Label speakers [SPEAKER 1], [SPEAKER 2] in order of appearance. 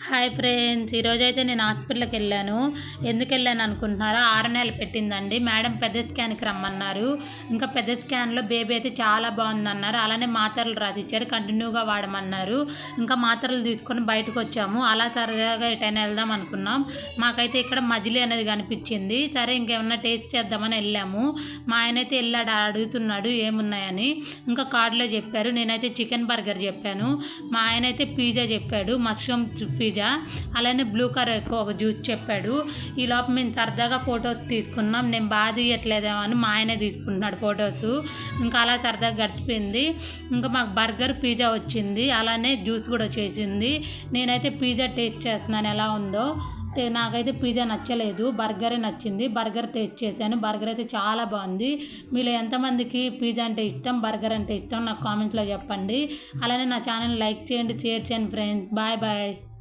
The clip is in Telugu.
[SPEAKER 1] హాయ్ ఫ్రెండ్స్, ఈరోజైతే నేను హాస్పిటల్కి వెళ్ళాను. ఎందుకు వెళ్ళాను అనుకుంటున్నారా? 6 నెలలు పెట్టిందండి. మేడం పెద్ద స్కాన్కి రమ్మన్నారు. ఇంకా పెద్ద స్కాన్లో బేబీ అయితే చాలా బాగుందన్నారు. అలానే మాత్రలు రాసిచ్చారు, కంటిన్యూగా వాడమన్నారు. ఇంకా మాత్రలు తీసుకొని బయటకు వచ్చాము. అలా సరదాగా ఎటైనా వెళ్దాం అనుకున్నాం. మాకైతే ఇక్కడ మజిలీ అనేది కనిపించింది. సరే ఇంకేమన్నా టేస్ట్ చేద్దామని వెళ్ళాము. మా ఆయన అయితే వెళ్ళాడు, అడుగుతున్నాడు ఏమున్నాయని. ఇంకా కార్డులో చెప్పారు. నేనైతే చికెన్ బర్గర్ చెప్పాను. మా ఆయన అయితే పిజ్జా చెప్పాడు, మష్రూమ్ పిజ్జా. అలానే బ్లూ కలర్ ఒక జ్యూస్ చెప్పాడు. ఈ లోపు మేము సరదాగా ఫొటోస్ తీసుకున్నాం. నేను బాగా తీయట్లేదేమో అని మా ఆయనే తీసుకుంటున్నాడు ఫొటోస్. ఇంకా అలా సరదాగా గడిచిపోయింది. ఇంకా మాకు బర్గర్ పిజ్జా వచ్చింది, అలానే జ్యూస్ కూడా వచ్చేసింది. నేనైతే పిజ్జా టేస్ట్ చేస్తున్నాను ఎలా ఉందో. నాకైతే పిజ్జా నచ్చలేదు, బర్గరే నచ్చింది. బర్గర్ టేస్ట్ చేశాను. బర్గర్ అయితే చాలా బాగుంది. మీలో ఎంతమందికి పిజ్జా అంటే ఇష్టం, బర్గర్ అంటే ఇష్టం నాకు కామెంట్లో చెప్పండి. అలానే నా ఛానల్ లైక్ చేయండి, షేర్ చేయండి ఫ్రెండ్స్. Bye bye.